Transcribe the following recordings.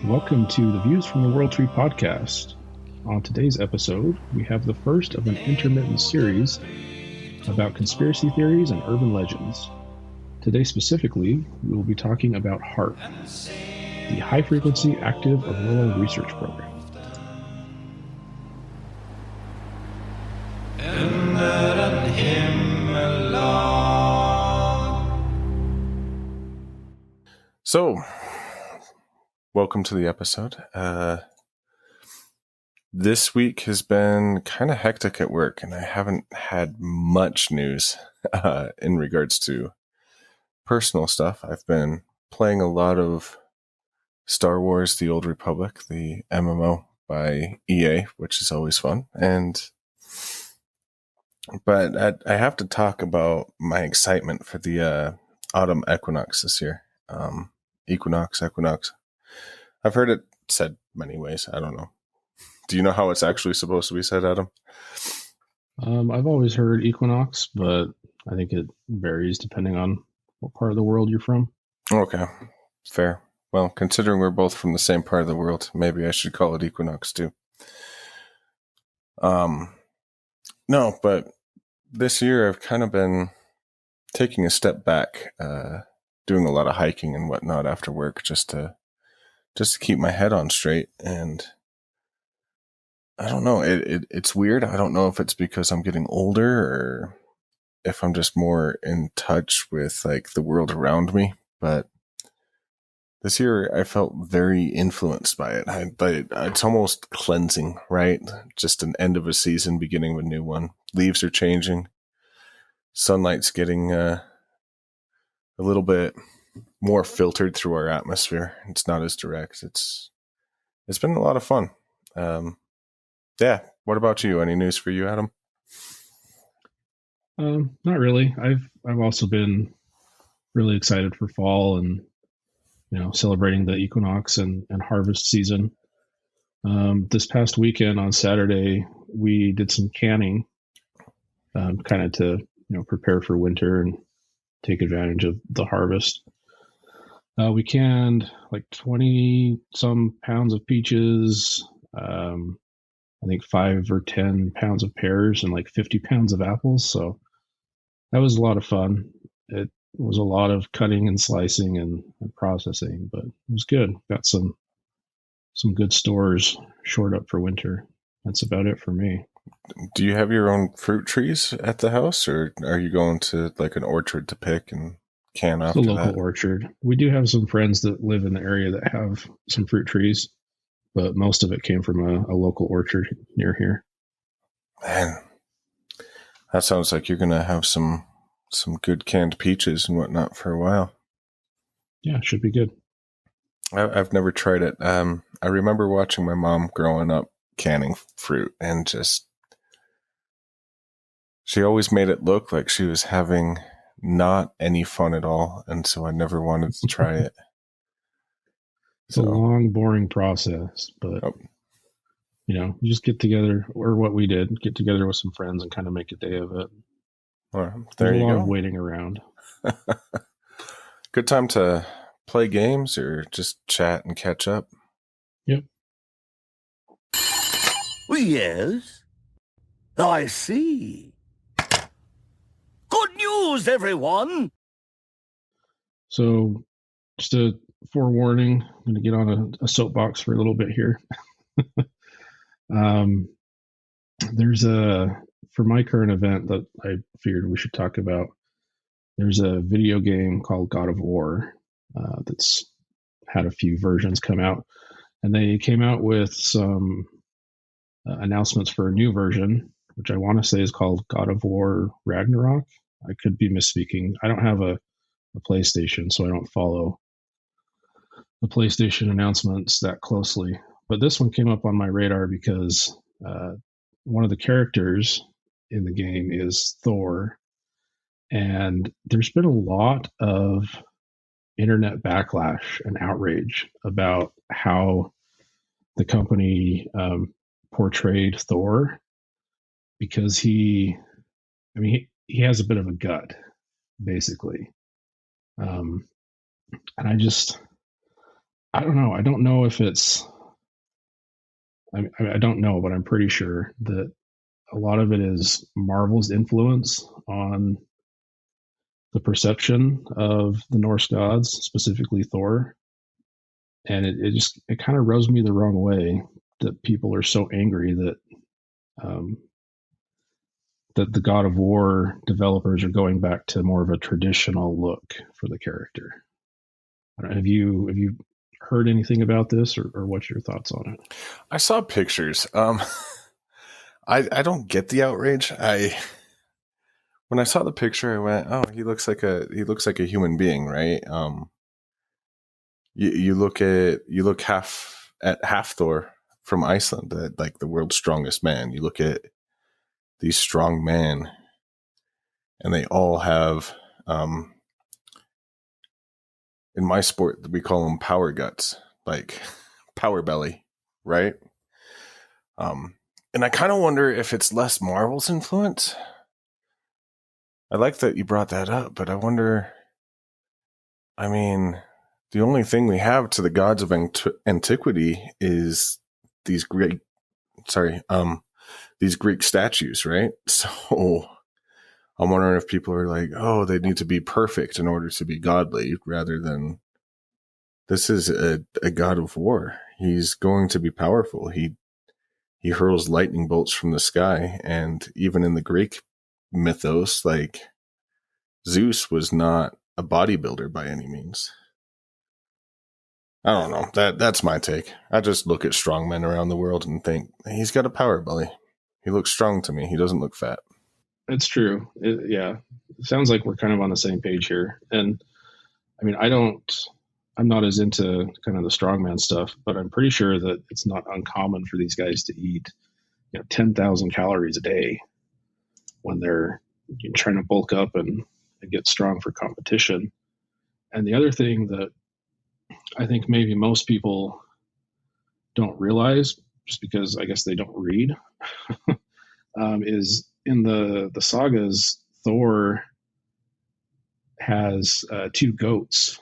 Welcome to the Views from the World Tree podcast. On today's episode, we have the first of an intermittent series about conspiracy theories and urban legends. Today specifically, we will be talking about HAARP, the High Frequency Active Auroral Research Program. So, welcome to the episode. This week has been kind of hectic at work, and I haven't had much news in regards to personal stuff. I've been playing a lot of Star Wars: The Old Republic, the MMO by EA, which is always fun. But I have to talk about my excitement for the autumn equinox this year. Equinox. I've heard it said many ways. I don't know. Do you know how it's actually supposed to be said, Adam? I've always heard equinox, but I think it varies depending on what part of the world you're from. Okay, fair. Well, considering we're both from the same part of the world, maybe I should call it equinox too. No, but this year I've kind of been taking a step back, doing a lot of hiking and whatnot after work just to keep my head on straight. And I don't know, it's weird. I don't know if it's because I'm getting older or if I'm just more in touch with like the world around me. But this year I felt very influenced by it. It's almost cleansing, right? Just an end of a season, beginning of a new one. Leaves are changing. Sunlight's getting a little bit more filtered through our atmosphere. It's not as direct. It's been a lot of fun. Yeah. What about you? Any news for you, Adam? Not really. I've also been really excited for fall and celebrating the equinox and harvest season. This past weekend on Saturday, we did some canning, kind of to prepare for winter and take advantage of the harvest. We canned like 20 some pounds of peaches, I think 5 or 10 pounds of pears, and like 50 pounds of apples. So that was a lot of fun. It was a lot of cutting and slicing and processing, but it was good. Got some good stores shored up for winter. That's about it for me. Do you have your own fruit trees at the house, or are you going to like an orchard to pick and can after that? It's a local orchard. We do have some friends that live in the area that have some fruit trees, but most of it came from a local orchard near here. Man, that sounds like you're going to have some good canned peaches and whatnot for a while. Yeah, it should be good. I've never tried it. I remember watching my mom growing up canning fruit, and just she always made it look like she was having not any fun at all, and so I never wanted to try it. It's a long, boring process, but you just get together, or what we did, get together with some friends and kind of make a day of it. Well, there you go. A lot of waiting around. Good time to play games or just chat and catch up. Yep. Yes, I see. Good news, everyone! So, just a forewarning, I'm going to get on a soapbox for a little bit here. There's for my current event that I figured we should talk about, there's a video game called God of War that's had a few versions come out, and they came out with some announcements for a new version, which I want to say is called God of War Ragnarok. I could be misspeaking. I don't have a PlayStation, so I don't follow the PlayStation announcements that closely. But this one came up on my radar because one of the characters in the game is Thor. And there's been a lot of internet backlash and outrage about how the company portrayed Thor, because he has a bit of a gut, basically. And I don't know. I don't know if it's, I don't know, but I'm pretty sure that a lot of it is Marvel's influence on the perception of the Norse gods, specifically Thor. And it kind of rubs me the wrong way that people are so angry that that the God of War developers are going back to more of a traditional look for the character. Have you heard anything about this, or what's your thoughts on it? I saw pictures. I don't get the outrage. When I saw the picture, I went, "Oh, he looks like a human being, right?" You look half at Thor from Iceland, like the world's strongest man. You look at these strong men, and they all have, in my sport, we call them power guts, like power belly, right? And I kind of wonder if it's less Marvel's influence. I like that you brought that up, but I wonder, I mean, the only thing we have to the gods of antiquity is these Greek statues, right? So I'm wondering if people are like, oh, they need to be perfect in order to be godly, rather than this is a god of war. He's going to be powerful. He hurls lightning bolts from the sky, and even in the Greek mythos, like Zeus was not a bodybuilder by any means. I don't know. That's my take. I just look at strong men around the world and think, he's got a power belly. He looks strong to me. He doesn't look fat. It's true. Yeah. It sounds like we're kind of on the same page here. And I mean, I'm not as into kind of the strongman stuff, but I'm pretty sure that it's not uncommon for these guys to eat, 10,000 calories a day when they're trying to bulk up and get strong for competition. And the other thing that I think maybe most people don't realize, just because I guess they don't read, is in the sagas, Thor has 2 goats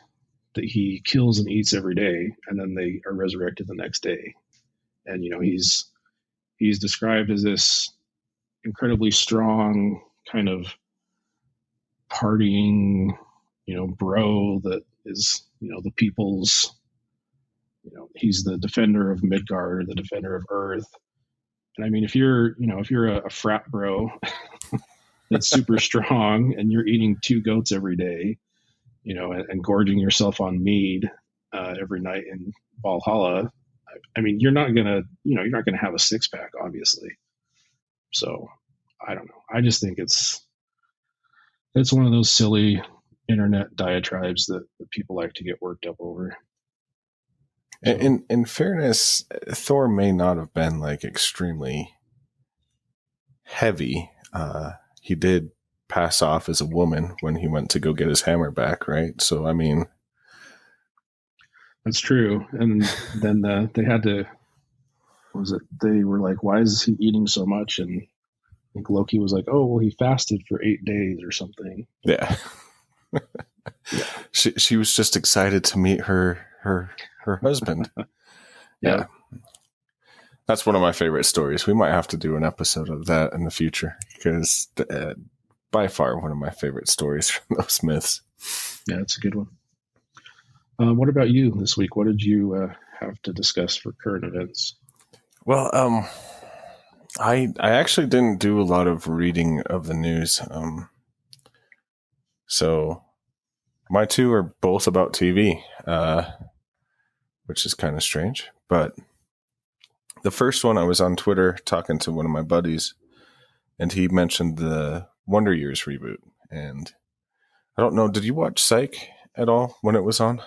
that he kills and eats every day, and then they are resurrected the next day. And he's described as this incredibly strong kind of partying, bro that is, the people's, he's the defender of Midgard, the defender of Earth. And I mean, if you're a frat bro that's super strong and you're eating 2 goats every day, and gorging yourself on mead every night in Valhalla, I mean, you're not gonna have a 6-pack, obviously. So I don't know. I just think it's one of those silly internet diatribes that people like to get worked up over. So, in fairness, Thor may not have been like extremely heavy. He did pass off as a woman when he went to go get his hammer back, right? So I mean, that's true. And then they had to, they were like, why is he eating so much? And I think Loki was like, oh, well, he fasted for 8 days or something. Yeah. Yeah. She was just excited to meet her husband. Yeah. That's one of my favorite stories. We might have to do an episode of that in the future, because by far one of my favorite stories from those myths. Yeah, it's a good one. What about you this week? What did you have to discuss for current events? Well, I actually didn't do a lot of reading of the news. So my 2 are both about TV, which is kind of strange. But the first one, I was on Twitter talking to one of my buddies, and he mentioned the Wonder Years reboot. And I don't know, did you watch Psych at all when it was on?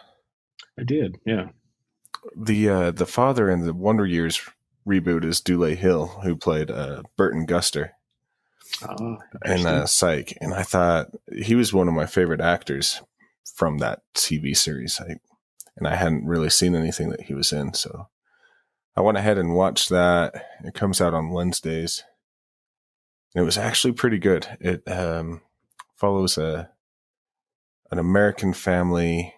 I did, yeah. The father in the Wonder Years reboot is Dule Hill, who played Burton Guster in Psych. And I thought he was one of my favorite actors from that TV series. And I hadn't really seen anything that he was in, so I went ahead and watched that. It comes out on Wednesdays. It was actually pretty good. It follows a an American family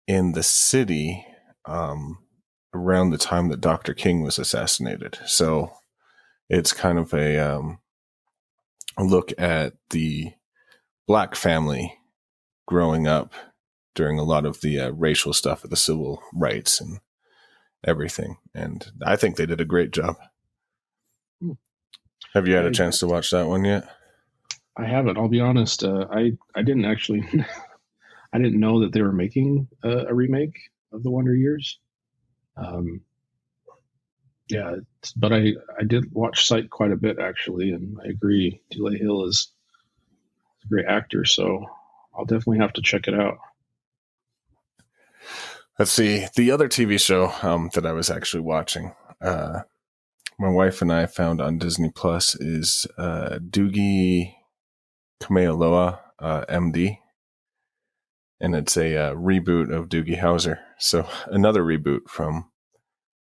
in the city around the time that Dr. King was assassinated. So it's kind of a look at the Black family growing up during a lot of the racial stuff of the civil rights and everything. And I think they did a great job. Have you had a chance to watch that one yet? I haven't. I'll be honest. I didn't actually. I didn't know that they were making a remake of The Wonder Years. Yeah, but I did watch Sight quite a bit actually, and I agree. Tule Hill is a great actor, so I'll definitely have to check it out. Let's see. The other TV show that I was actually watching, my wife and I found on Disney Plus is Doogie Kamealoha, MD. And it's a reboot of Doogie Howser. So another reboot from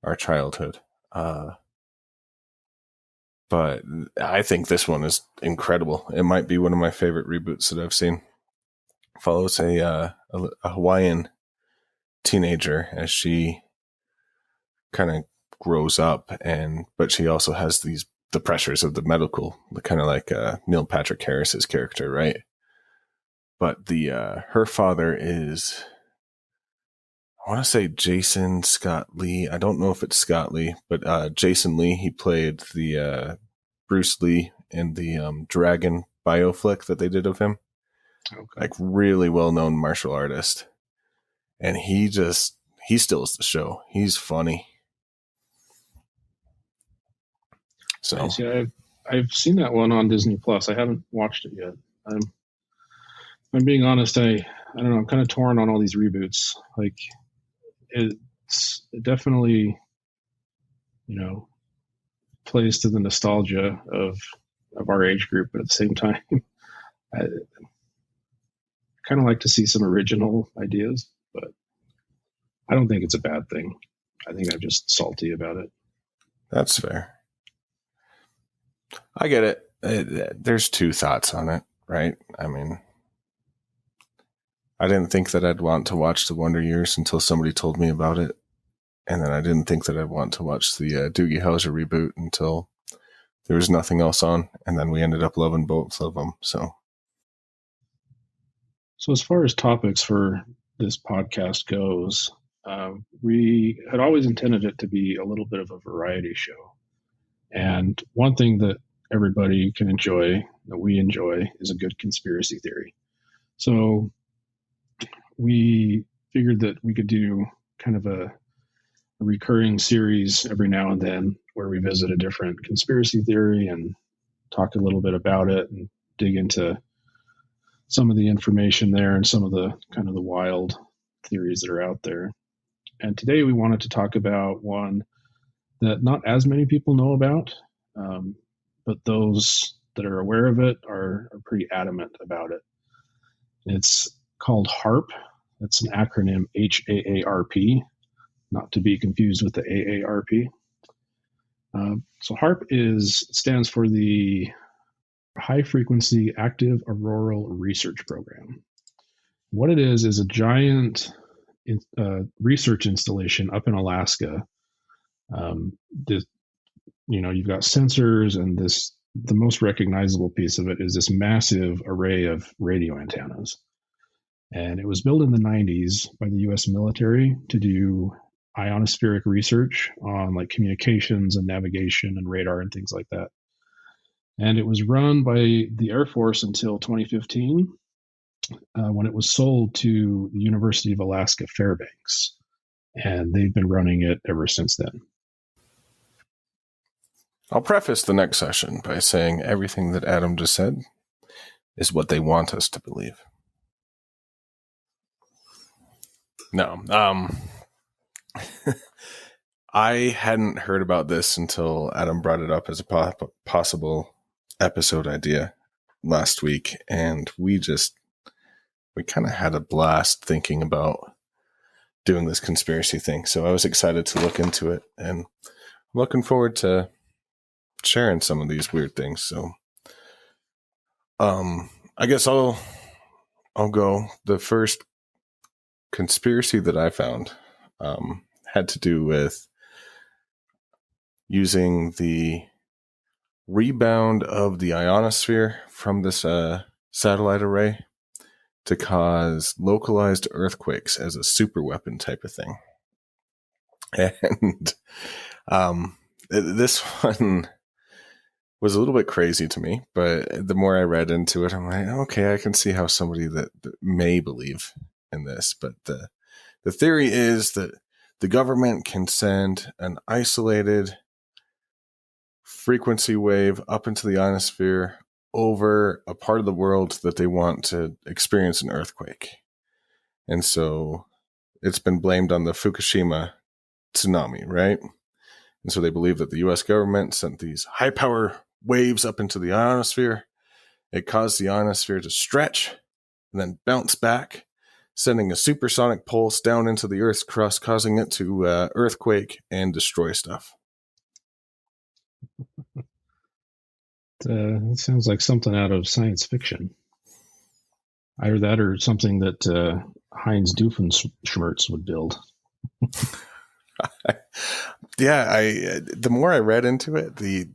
our childhood. But I think this one is incredible. It might be one of my favorite reboots that I've seen. Follows a Hawaiian teenager as she kind of grows up, but she also has the pressures of the medical, kind of like Neil Patrick Harris's character, right? But her father is, I want to say Jason Scott Lee. I don't know if it's Scott Lee, but Jason Lee. He played the Bruce Lee in the Dragon bioflick that they did of him. Okay. Like really well-known martial artist. And he steals the show. He's funny. So nice. Yeah, I've seen that one on Disney Plus. I haven't watched it yet. I'm being honest. I don't know. I'm kind of torn on all these reboots. Like it definitely, plays to the nostalgia of our age group, but at the same time, I kind of like to see some original ideas. But I don't think it's a bad thing. I think I'm just salty about it. That's fair. I get it. There's two thoughts on it, right? I mean, I didn't think that I'd want to watch The Wonder Years until somebody told me about it. And then I didn't think that I'd want to watch the Doogie Howser reboot until there was nothing else on. And then we ended up loving both of them. So as far as topics for this podcast goes, we had always intended it to be a little bit of a variety show. And one thing that everybody can enjoy, that we enjoy, is a good conspiracy theory. So we figured that we could do kind of a recurring series every now and then where we visit a different conspiracy theory and talk a little bit about it and dig into some of the information there and some of the kind of the wild theories that are out there. And today we wanted to talk about one that not as many people know about, but those that are aware of it are pretty adamant about it. It's called HAARP. That's an acronym, HAARP, not to be confused with the AARP. So HAARP stands for the High Frequency Active Auroral Research Program. What it is a giant research installation up in Alaska. You've got sensors, and the most recognizable piece of it is this massive array of radio antennas. And it was built in the 90s by the U.S. military to do ionospheric research on like communications and navigation and radar and things like that. And it was run by the Air Force until 2015, when it was sold to the University of Alaska Fairbanks. And they've been running it ever since then. I'll preface the next session by saying everything that Adam just said is what they want us to believe. No. I hadn't heard about this until Adam brought it up as a possible episode idea last week, and we kind of had a blast thinking about doing this conspiracy thing. So I was excited to look into it, and I'm looking forward to sharing some of these weird things. So I guess I'll I'll go. The first conspiracy that I found had to do with using the rebound of the ionosphere from this satellite array to cause localized earthquakes as a super weapon type of thing. And this one was a little bit crazy to me, but the more I read into it, I'm like, okay, I can see how somebody that may believe in this. But the theory is that the government can send an isolated frequency wave up into the ionosphere over a part of the world that they want to experience an earthquake. And so it's been blamed on the Fukushima tsunami, right? And so they believe that the US government sent these high power waves up into the ionosphere. It caused the ionosphere to stretch and then bounce back, sending a supersonic pulse down into the Earth's crust, causing it to earthquake and destroy stuff. It sounds like something out of science fiction. Either that or something that Heinz Doofenshmirtz would build. Yeah, the more I read into it, the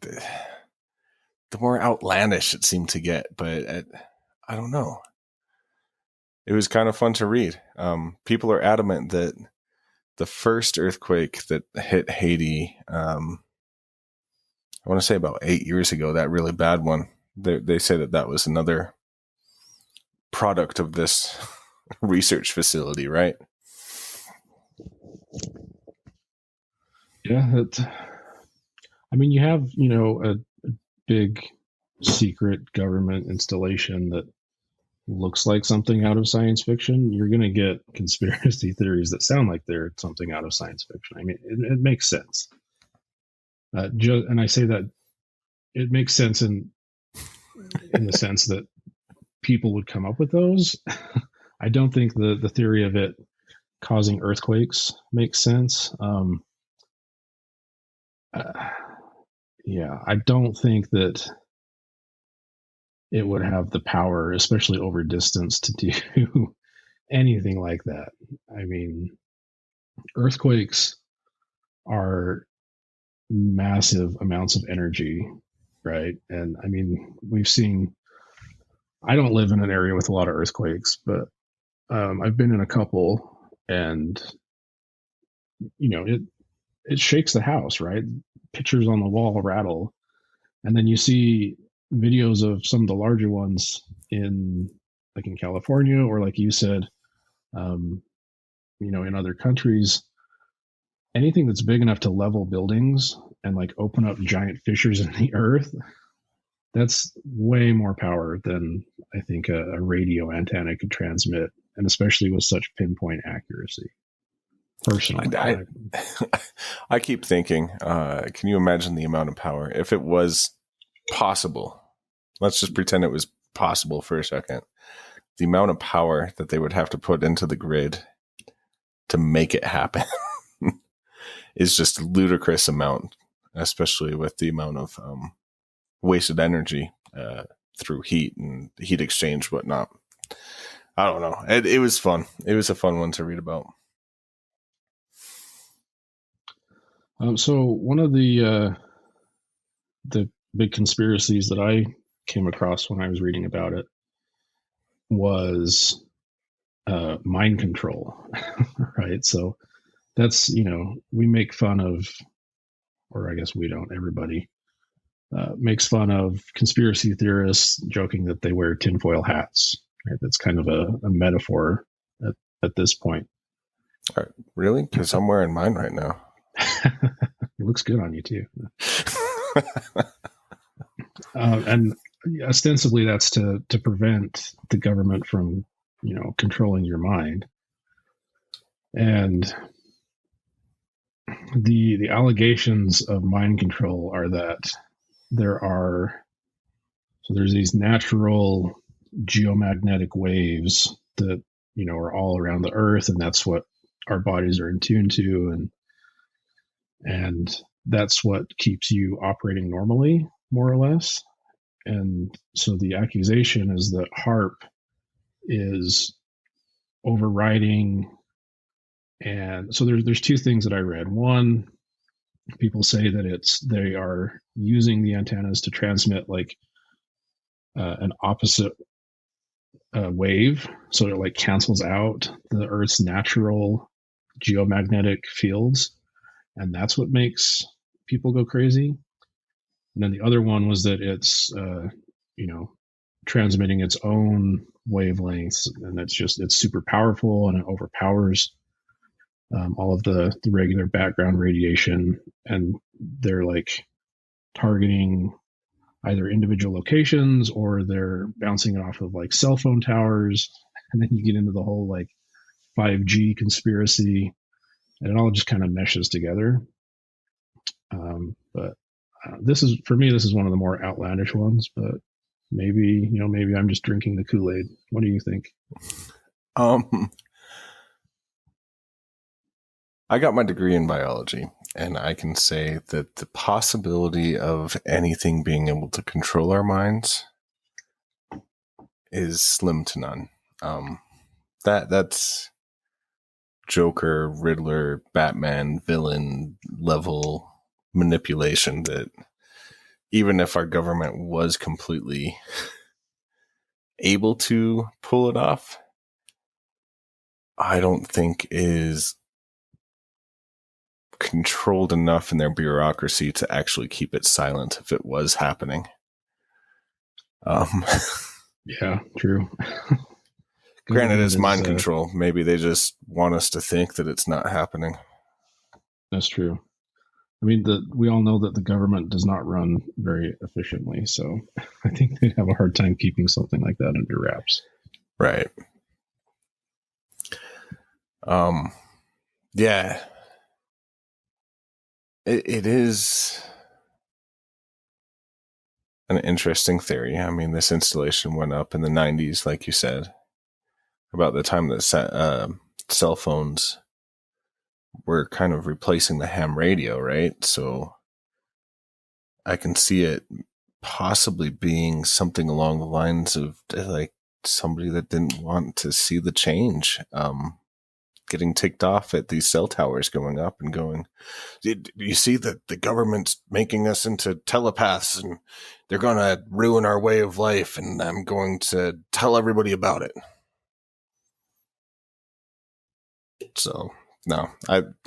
more outlandish it seemed to get. But I don't know. It was kind of fun to read. People are adamant that the first earthquake that hit Haiti, I want to say about 8 years ago, that really bad one, they say that was another product of this research facility, right? Yeah, I mean, you have, a big secret government installation that looks like something out of science fiction. You're going to get conspiracy theories that sound like they're something out of science fiction. I mean, it makes sense. And I say that it makes sense in the sense that people would come up with those. I don't think the theory of it causing earthquakes makes sense. Yeah, I don't think that it would have the power, especially over distance, to do anything like that. I mean, earthquakes are massive amounts of energy, right? And I mean, I don't live in an area with a lot of earthquakes, but I've been in a couple, and it shakes the house, right? Pictures on the wall rattle, and then you see videos of some of the larger ones in California, or like you said, in other countries. Anything that's big enough to level buildings and open up giant fissures in the earth, that's way more power than I think a radio antenna could transmit, and especially with such pinpoint accuracy. Personally, I keep thinking, can you imagine the amount of power if it was possible? Let's just pretend it was possible for a second. The amount of power that they would have to put into the grid to make it happen is just a ludicrous amount, especially with the amount of wasted energy through heat and heat exchange, whatnot. I don't know. It was fun. It was a fun one to read about. So one of the big conspiracies that I came across when I was reading about it was mind control, right? So that's, we make fun of, or I guess we don't, everybody makes fun of conspiracy theorists joking that they wear tinfoil hats, right? That's kind of a metaphor at this point. Really? Because I'm wearing mine right now. It looks good on you too. And ostensibly that's to prevent the government from, controlling your mind. And the allegations of mind control are that there's these natural geomagnetic waves that, are all around the earth, and that's what our bodies are in tune to, and that's what keeps you operating normally, more or less. And so the accusation is that HAARP is overriding. And so there's two things that I read. One, people say that they are using the antennas to transmit like an opposite wave, so it like cancels out the Earth's natural geomagnetic fields, and that's what makes people go crazy. And then the other one was that it's transmitting its own wavelengths, and it's super powerful, and it overpowers all of the regular background radiation, and they're like targeting either individual locations or they're bouncing it off of like cell phone towers. And then you get into the whole like 5G conspiracy, and it all just kind of meshes together. But this is one of the more outlandish ones, but maybe I'm just drinking the Kool-Aid. What do you think? I got my degree in biology, and I can say that the possibility of anything being able to control our minds is slim to none. That's Joker, Riddler, Batman, villain level manipulation that even if our government was completely able to pull it off, I don't think is controlled enough in their bureaucracy to actually keep it silent if it was happening. Yeah, true. Granted, it's mind control. Maybe they just want us to think that it's not happening. That's true. I mean, we all know that the government does not run very efficiently, so I think they'd have a hard time keeping something like that under wraps. Right. Yeah. It is an interesting theory. I mean, this installation went up in the 90s, like you said, about the time that cell phones were kind of replacing the ham radio, right? So I can see it possibly being something along the lines of like somebody that didn't want to see the change, getting ticked off at these cell towers going up and going, you see that the government's making us into telepaths and they're going to ruin our way of life, and I'm going to tell everybody about it. So no,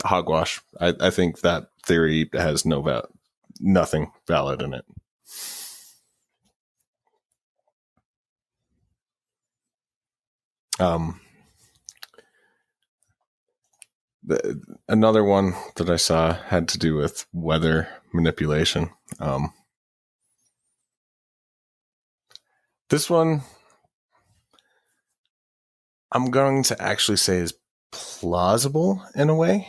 hogwash. I think that theory has nothing valid in it. Another one that I saw had to do with weather manipulation. This one, I'm going to actually say is plausible in a way.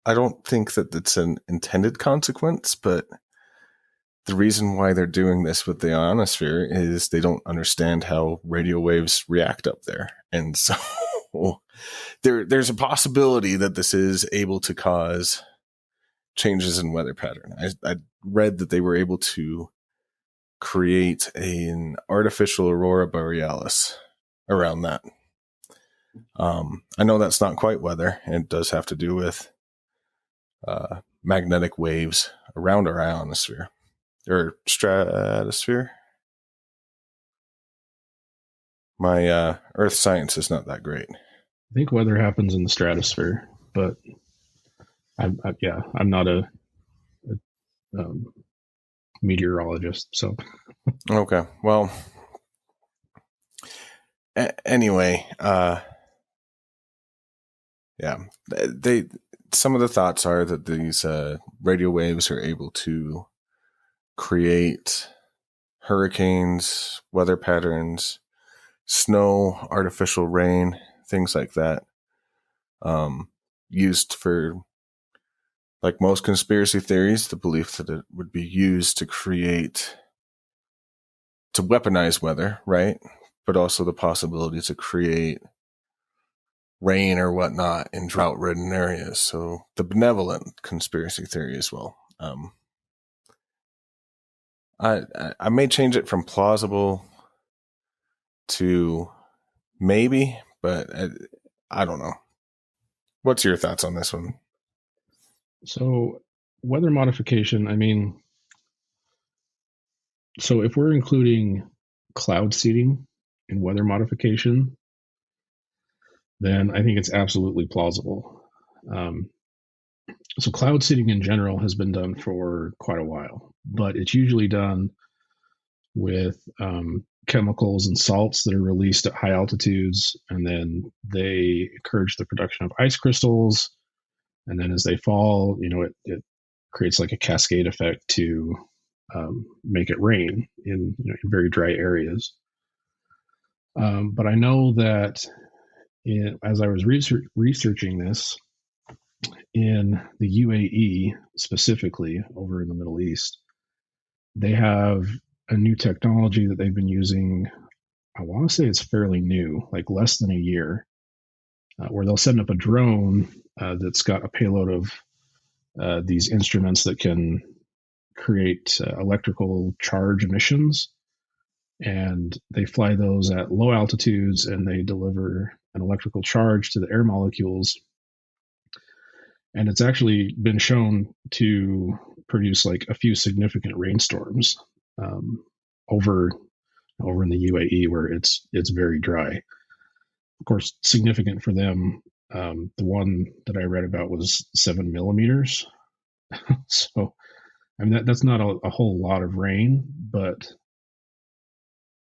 I don't think that it's an intended consequence, but the reason why they're doing this with the ionosphere is they don't understand how radio waves react up there. And so there's a possibility that this is able to cause changes in weather pattern. I read that they were able to create an artificial aurora borealis around that. I know that's not quite weather. It does have to do with magnetic waves around our ionosphere or stratosphere. My earth science is not that great. I think weather happens in the stratosphere, but I'm not a meteorologist, so. Okay, well, anyway, yeah, some of the thoughts are that these radio waves are able to create hurricanes, weather patterns, snow, artificial rain, things like that, used for, like most conspiracy theories, the belief that it would be used to weaponize weather, right? But also the possibility to create rain or whatnot in drought-ridden areas. So the benevolent conspiracy theory as well. I may change it from plausible to maybe, but I don't know. What's your thoughts on this one? So weather modification, I mean, so if we're including cloud seeding in weather modification, then I think it's absolutely plausible. So cloud seeding in general has been done for quite a while, but it's usually done with chemicals and salts that are released at high altitudes, and then they encourage the production of ice crystals. And then as they fall, it creates like a cascade effect to make it rain in in very dry areas. But I know that as I was researching this, in the UAE specifically over in the Middle East, they have a new technology that they've been using. I want to say it's fairly new, like less than a year, where they'll send up a drone that's got a payload of these instruments that can create electrical charge emissions. And they fly those at low altitudes, and they deliver an electrical charge to the air molecules. And it's actually been shown to produce like a few significant rainstorms over in the UAE, where it's very dry. Of course, significant for them. The one that I read about was 7 millimeters. So, I mean, that's not a whole lot of rain, but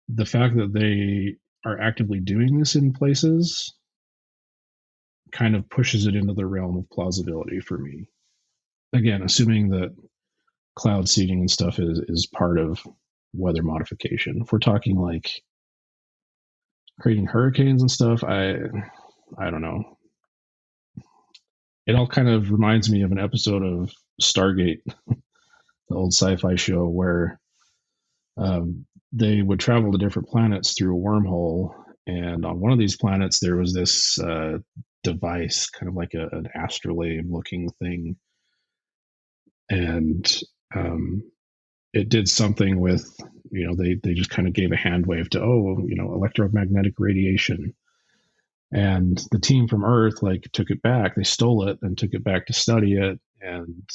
the fact that they are actively doing this in places kind of pushes it into the realm of plausibility for me. Again, assuming that cloud seeding and stuff is part of weather modification. If we're talking like creating hurricanes and stuff, I don't know. It all kind of reminds me of an episode of Stargate, the old sci-fi show, where they would travel to different planets through a wormhole. And on one of these planets, there was this device, kind of like an astrolabe looking thing. And it did something with, they just kind of gave a hand wave to, electromagnetic radiation. And the team from Earth took it back. They stole it and took it back to study it. And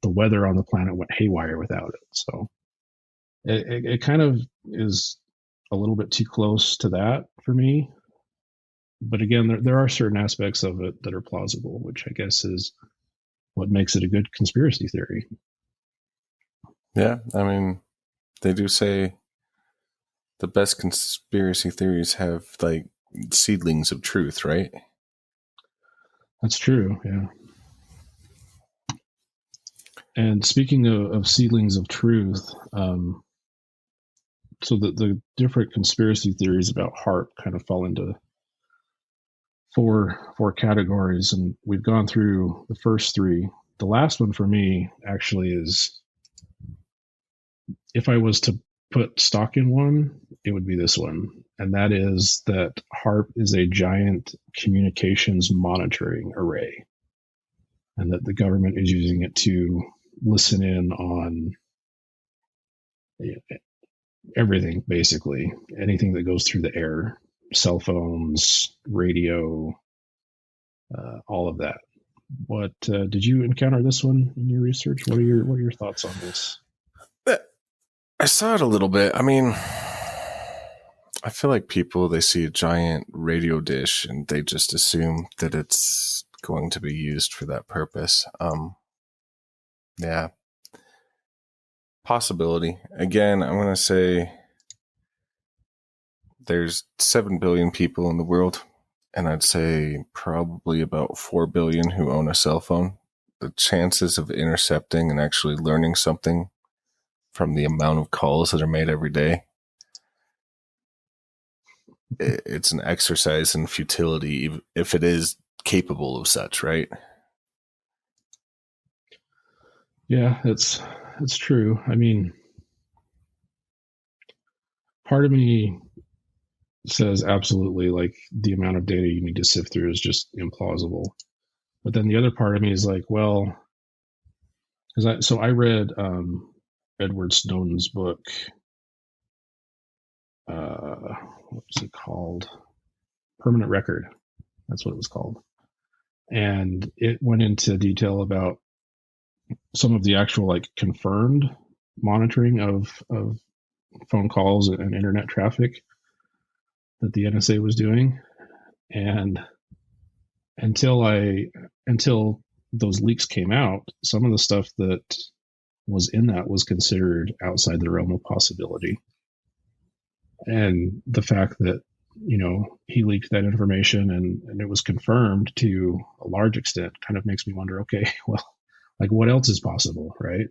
the weather on the planet went haywire without it. So it kind of is a little bit too close to that for me. But again, there are certain aspects of it that are plausible, which I guess is what makes it a good conspiracy theory. Yeah, I mean, they do say the best conspiracy theories have like seedlings of truth, right? That's true, yeah. And speaking of seedlings of truth, so the different conspiracy theories about HAARP kind of fall into four categories, and we've gone through the first three. The last one for me actually is, if I was to put stock in one, it would be this one. And that is that HAARP is a giant communications monitoring array, and that the government is using it to listen in on everything, basically. Anything that goes through the air, cell phones, radio, all of that. What did you encounter this one in your research? What are your thoughts on this? I saw it a little bit. I mean, I feel like people, they see a giant radio dish and they just assume that it's going to be used for that purpose. Yeah. Possibility. Again, I'm going to say there's 7 billion people in the world, and I'd say probably about 4 billion who own a cell phone. The chances of intercepting and actually learning something from the amount of calls that are made every day, it's an exercise in futility if it is capable of such, right? Yeah, it's true. I mean, part of me says absolutely, like, the amount of data you need to sift through is just implausible. But then the other part of me is like, well, because I read Edward Snowden's book. What was it called? permanent record. That's what it was called. And it went into detail about some of the actual like confirmed monitoring of phone calls and internet traffic that the NSA was doing. And until those leaks came out, some of the stuff that was in that was considered outside the realm of possibility. And the fact that, he leaked that information and it was confirmed to a large extent kind of makes me wonder, okay, well, like what else is possible, right?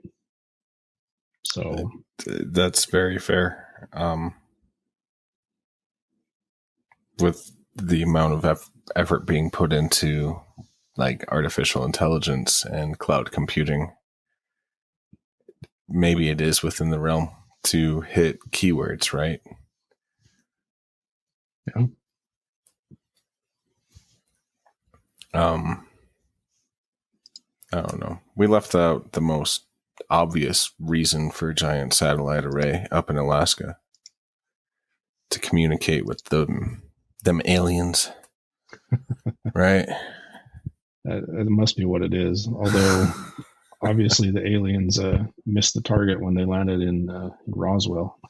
So that's very fair. With the amount of effort being put into like artificial intelligence and cloud computing, maybe it is within the realm to hit keywords, right? Yeah. I don't know. We left out the most obvious reason for a giant satellite array up in Alaska, to communicate with them aliens, right? That must be what it is. Although, obviously, the aliens missed the target when they landed in Roswell.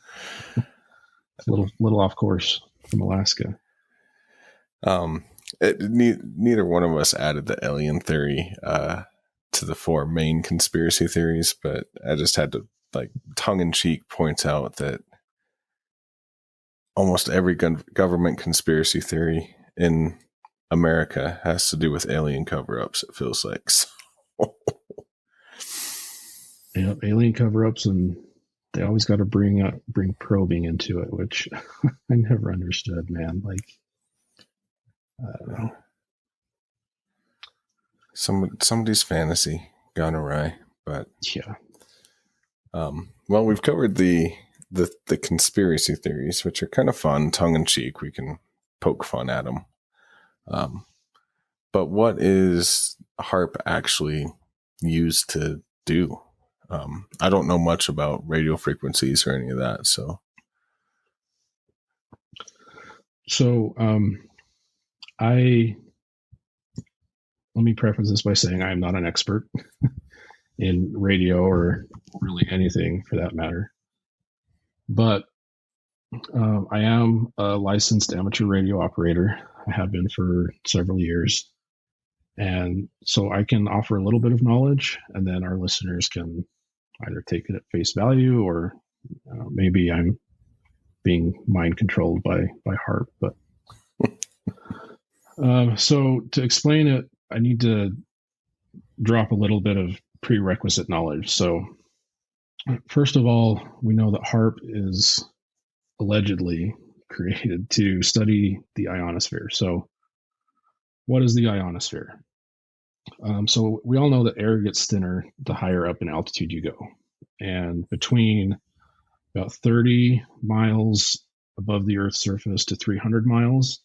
It's a little off course from Alaska. Neither one of us added the alien theory to the 4 main conspiracy theories, but I just had to, like, tongue-in-cheek point out that almost every government conspiracy theory in America has to do with alien cover-ups, it feels like. So. Yeah, alien cover-ups, and they always got to bring probing into it, which I never understood, man. Like, I don't know. Somebody's fantasy gone awry, but yeah. Well, we've covered the conspiracy theories, which are kind of fun, tongue in cheek. We can poke fun at them. But what is HAARP actually used to do? I don't know much about radio frequencies or any of that. So let me preface this by saying I am not an expert in radio or really anything for that matter. But I am a licensed amateur radio operator. I have been for several years. And so I can offer a little bit of knowledge, and then our listeners can either take it at face value or maybe I'm being mind controlled by HAARP. But so to explain it, I need to drop a little bit of prerequisite knowledge. So first of all, we know that HAARP is allegedly created to study the ionosphere. So what is the ionosphere? So we all know that air gets thinner the higher up in altitude you go. And between about 30 miles above the Earth's surface to 300 miles,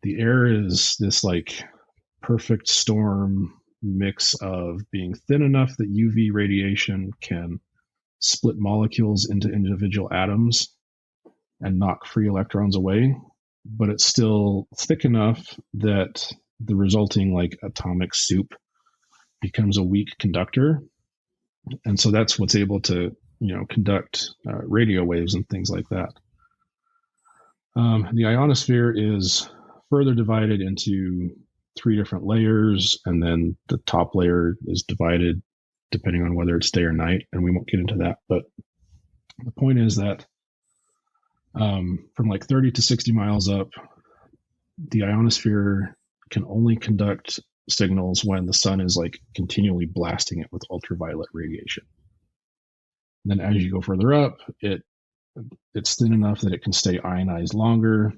the air is this like perfect storm mix of being thin enough that UV radiation can split molecules into individual atoms and knock free electrons away, but it's still thick enough that the resulting like atomic soup becomes a weak conductor. And so that's what's able to, conduct radio waves and things like that. The ionosphere is further divided into 3 different layers, and then the top layer is divided depending on whether it's day or night, and we won't get into that. But the point is that from like 30 to 60 miles up, the ionosphere can only conduct signals when the sun is like continually blasting it with ultraviolet radiation. And then as you go further up, it's thin enough that it can stay ionized longer.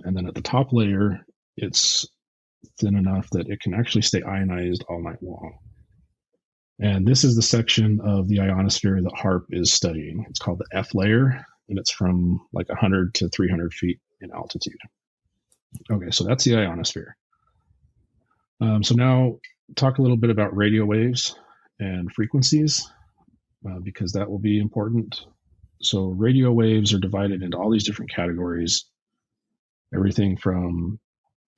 And then at the top layer, it's thin enough that it can actually stay ionized all night long. And this is the section of the ionosphere that HAARP is studying. It's called the F layer, and it's from like 100 to 300 feet in altitude. Okay, so that's the ionosphere. So now talk a little bit about radio waves and frequencies, because that will be important. So radio waves are divided into all these different categories. everything from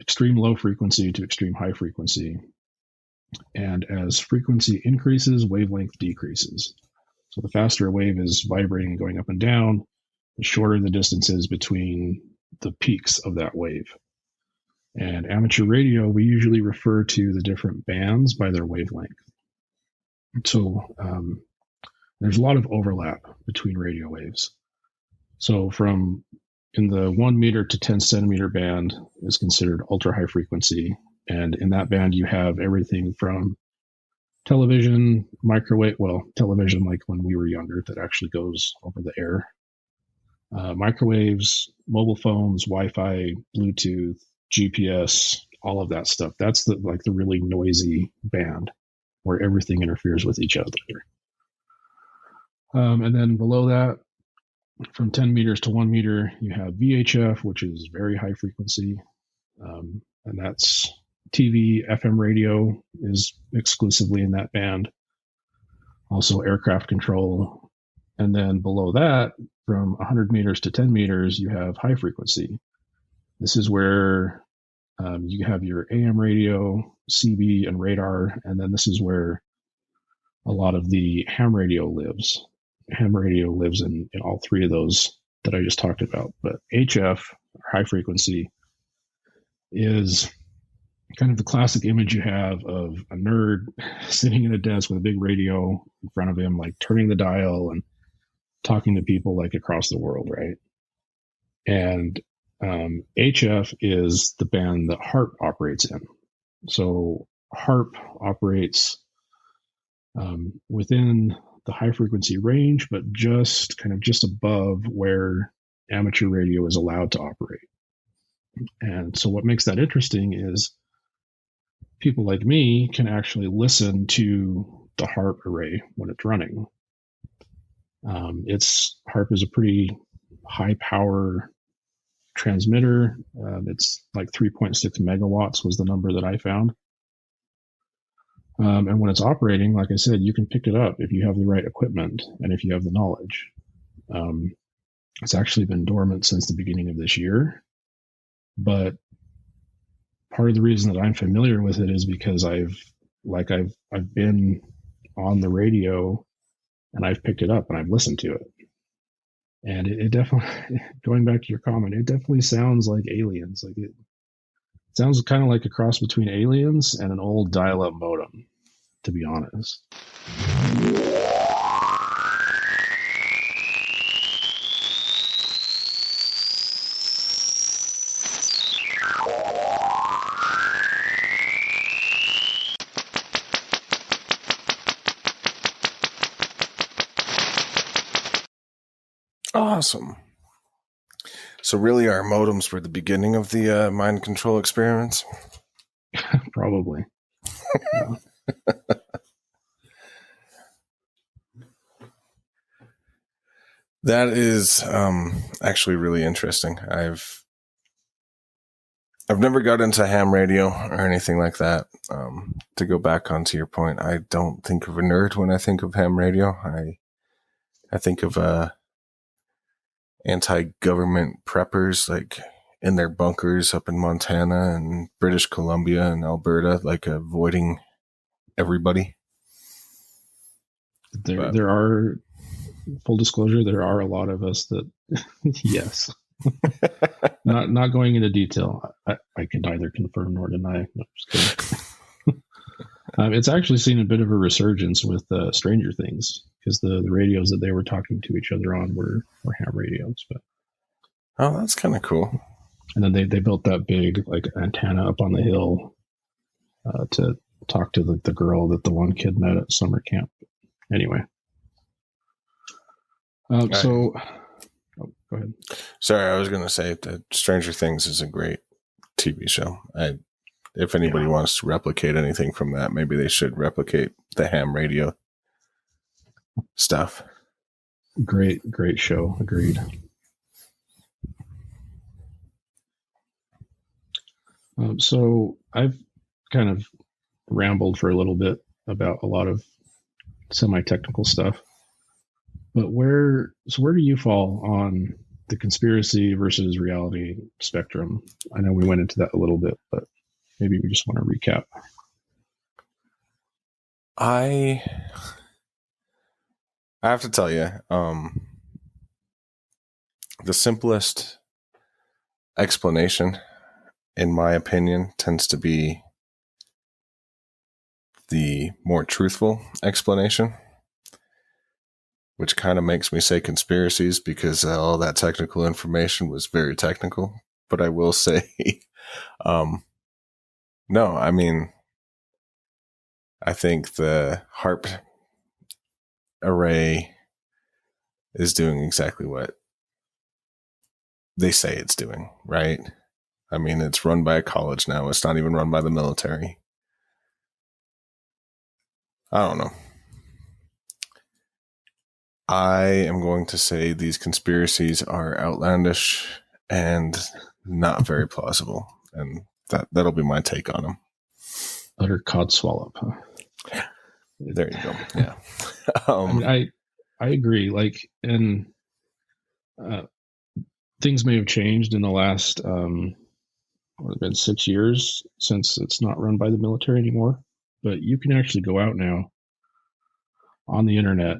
extreme low frequency to extreme high frequency. And as frequency increases, wavelength decreases. So the faster a wave is vibrating and going up and down, the shorter the distance is between the peaks of that wave. And amateur radio, we usually refer to the different bands by their wavelength. So there's a lot of overlap between radio waves. So from in the 1 meter to 10 centimeter band is considered ultra high frequency. And in that band, you have everything from television, microwave, well, television like when we were younger that actually goes over the air, microwaves, mobile phones, Wi-Fi, Bluetooth, GPS, all of that stuff. That's the really noisy band where everything interferes with each other. And then below that, from 10 meters to 1 meter, you have VHF, which is very high frequency. And that's TV, FM radio is exclusively in that band. Also aircraft control. And then below that, from 100 meters to 10 meters, you have high frequency. This is where you have your AM radio, CB, and radar. And then this is where a lot of the ham radio lives. Ham radio lives in all three of those that I just talked about. But HF, high frequency, is kind of the classic image you have of a nerd sitting at a desk with a big radio in front of him, like turning the dial and talking to people like across the world, right? And HF is the band that HAARP operates in. So HAARP operates within the high frequency range, but just above where amateur radio is allowed to operate. And so what makes that interesting is people like me can actually listen to the HAARP array when it's running. HAARP is a pretty high power transmitter. It's like 3.6 megawatts was the number that I found. And when it's operating, like I said, you can pick it up if you have the right equipment and if you have the knowledge. It's actually been dormant since the beginning of this year. But part of the reason that I'm familiar with it is because I've been on the radio and I've picked it up and I've listened to it. And it definitely, going back to your comment, it definitely sounds like aliens. Like it sounds kind of like a cross between aliens and an old dial-up modem, to be honest. Awesome. So really our modems were the beginning of the mind control experiments? Probably. Yeah. That is actually really interesting. I've never got into ham radio or anything like that. To go back onto your point, I don't think of a nerd when I think of ham radio. I think of anti-government preppers, like in their bunkers up in Montana and British Columbia and Alberta, like avoiding everybody. There are, full disclosure, there are a lot of us that, yes. not going into detail. I can neither confirm nor deny. No, just kidding. It's actually seen a bit of a resurgence with Stranger Things, because the radios that they were talking to each other on were ham radios. But oh, that's kind of cool. And then they built that big like antenna up on the hill to talk to the girl that the one kid met at summer camp. Anyway, so go ahead. Sorry, I was going to say that Stranger Things is a great TV show. If anybody wants to replicate anything from that, maybe they should replicate the ham radio stuff. Great show. Agreed. So I've kind of rambled for a little bit about a lot of semi-technical stuff, but where do you fall on the conspiracy versus reality spectrum. I know we went into that a little bit, but maybe we just want to recap. I have to tell you, the simplest explanation, in my opinion, tends to be the more truthful explanation, which kind of makes me say conspiracies because all that technical information was very technical. But I will say, no, I mean, I think the HAARP array is doing exactly what they say it's doing, right? I mean, it's run by a college now. It's not even run by the military. I don't know. I am going to say these conspiracies are outlandish and not very plausible. And that'll be my take on them. Utter codswallop, huh? There you go. Yeah. I agree. Like, and things may have changed in the last, it's been 6 years since it's not run by the military anymore. But you can actually go out now on the internet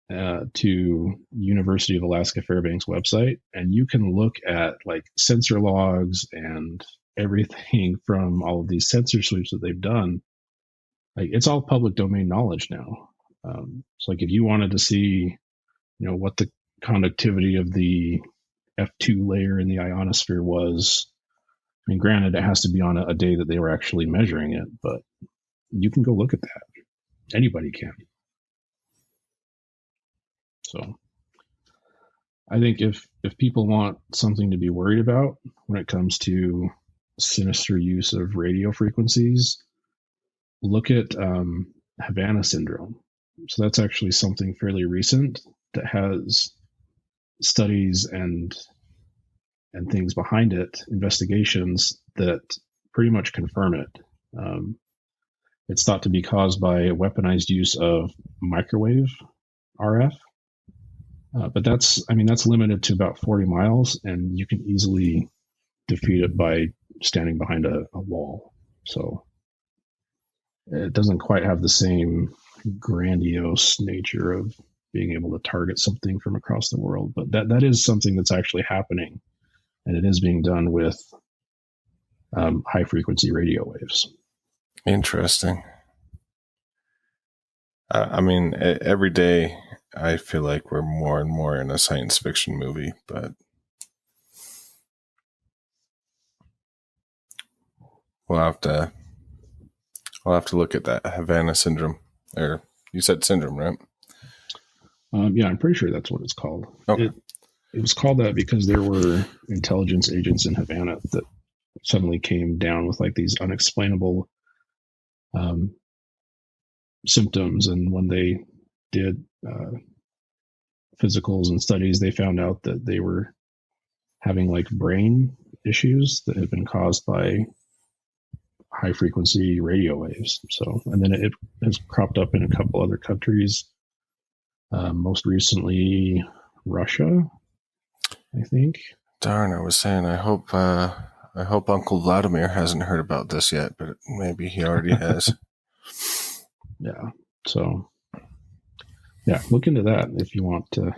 to University of Alaska Fairbanks website, and you can look at like sensor logs and everything from all of these sensor sweeps that they've done. Like, it's all public domain knowledge now. So like if you wanted to see, what the conductivity of the F2 layer in the ionosphere was, I mean, granted, it has to be on a day that they were actually measuring it, but you can go look at that. Anybody can. So I think if people want something to be worried about when it comes to sinister use of radio frequencies, look at Havana syndrome. So that's actually something fairly recent that has studies and things behind it, investigations that pretty much confirm it. It's thought to be caused by a weaponized use of microwave RF. But that's limited to about 40 miles, and you can easily defeat it by standing behind a wall. So it doesn't quite have the same grandiose nature of being able to target something from across the world. But that is something that's actually happening, and it is being done with high frequency radio waves. Interesting. I mean, every day I feel like we're more and more in a science fiction movie, but we'll have to look at that Havana syndrome. Or you said syndrome, right? Yeah, I'm pretty sure that's what it's called. Okay. It was called that because there were intelligence agents in Havana that suddenly came down with like these unexplainable symptoms, and when they did physicals and studies, they found out that they were having like brain issues that had been caused by high frequency radio waves. So, and then it has cropped up in a couple other countries, most recently Russia, I think. Darn, I was saying, I hope Uncle Vladimir hasn't heard about this yet, but maybe he already has. Yeah. So, yeah, look into that if you want to,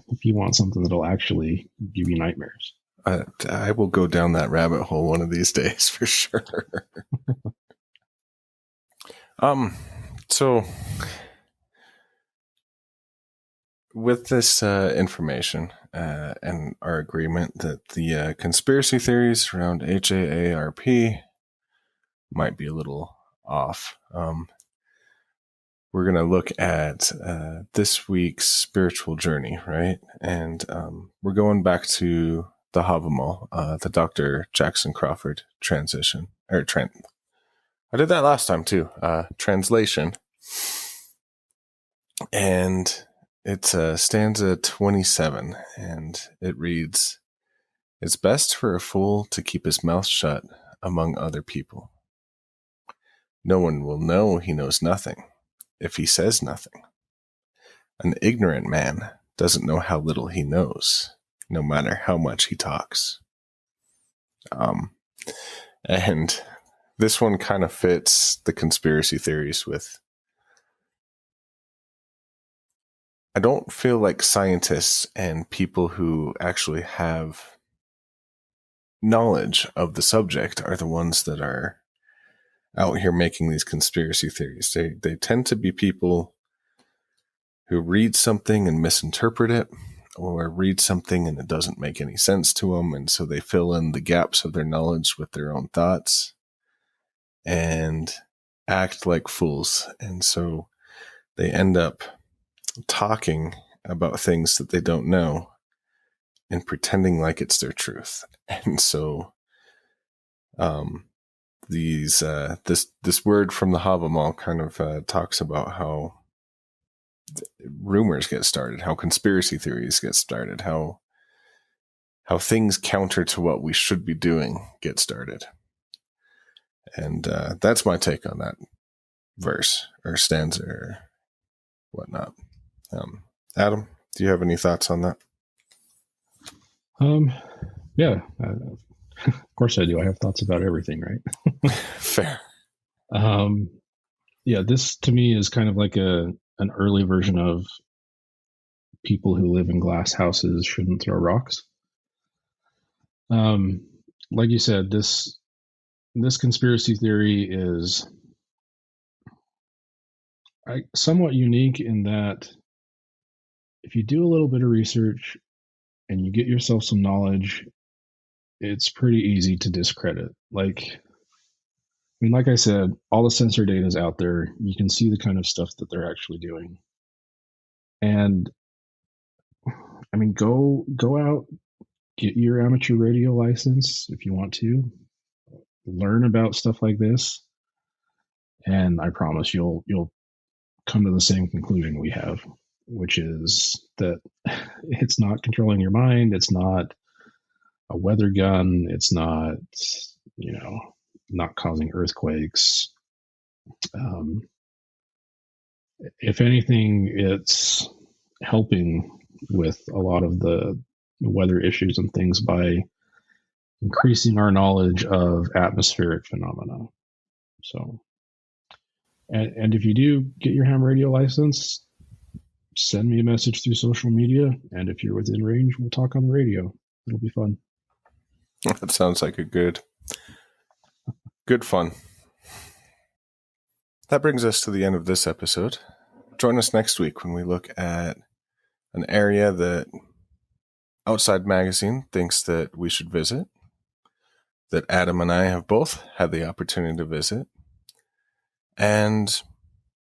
if you want something that'll actually give you nightmares. I will go down that rabbit hole one of these days for sure. So with this information and our agreement that the conspiracy theories around HAARP might be a little off, we're going to look at this week's spiritual journey, right? And we're going back to the Havamal, the Dr. Jackson Crawford transition. I did that last time too. Translation. And it's stanza 27, and it reads, "It's best for a fool to keep his mouth shut among other people. No one will know he knows nothing if he says nothing. An ignorant man doesn't know how little he knows no matter how much he talks. And this one kind of fits the conspiracy theories with, I don't feel like scientists and people who actually have knowledge of the subject are the ones that are out here making these conspiracy theories. They tend to be people who read something and misinterpret it, or read something and it doesn't make any sense to them, and so they fill in the gaps of their knowledge with their own thoughts and act like fools. And so they end up talking about things that they don't know and pretending like it's their truth. And so this word from the Havamal kind of talks about how rumors get started, how conspiracy theories get started, how things counter to what we should be doing get started. And that's my take on that verse or stanza or whatnot. Adam, do you have any thoughts on that? Yeah, of course I do. I have thoughts about everything, right? Fair. Yeah, this to me is kind of like an early version of people who live in glass houses shouldn't throw rocks. Like you said, this conspiracy theory is somewhat unique in that if you do a little bit of research and you get yourself some knowledge, it's pretty easy to discredit. Like I said, all the sensor data is out there. You can see the kind of stuff that they're actually doing. And go out, get your amateur radio license if you want to, learn about stuff like this, and I promise you'll come to the same conclusion we have, which is that it's not controlling your mind. It's not a weather gun. It's not, not causing earthquakes. If anything, it's helping with a lot of the weather issues and things by increasing our knowledge of atmospheric phenomena. So, and if you do get your ham radio license, send me a message through social media, and if you're within range, we'll talk on the radio. It'll be fun. That sounds like a good fun. That brings us to the end of this episode. Join us next week when we look at an area that Outside Magazine thinks that we should visit, that Adam and I have both had the opportunity to visit, and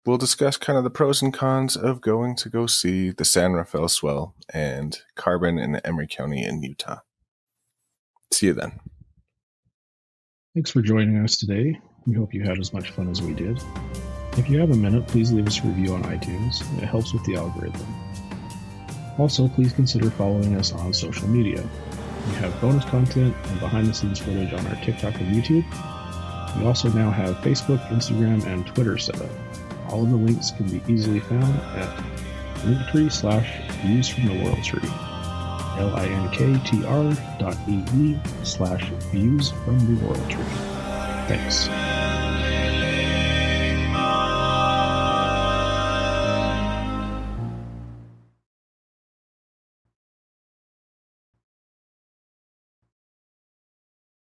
we'll discuss kind of the pros and cons of going to go see the San Rafael Swell and Carbon in Emery County in Utah. See you then. Thanks for joining us today. We hope you had as much fun as we did. If you have a minute, please leave us a review on iTunes. It helps with the algorithm. Also, please consider following us on social media. We have bonus content and behind-the-scenes footage on our TikTok and YouTube. We also now have Facebook, Instagram, and Twitter set up. All of the links can be easily found at linktree/views from the world tree. linktr.ee/views from the world tree. Thanks.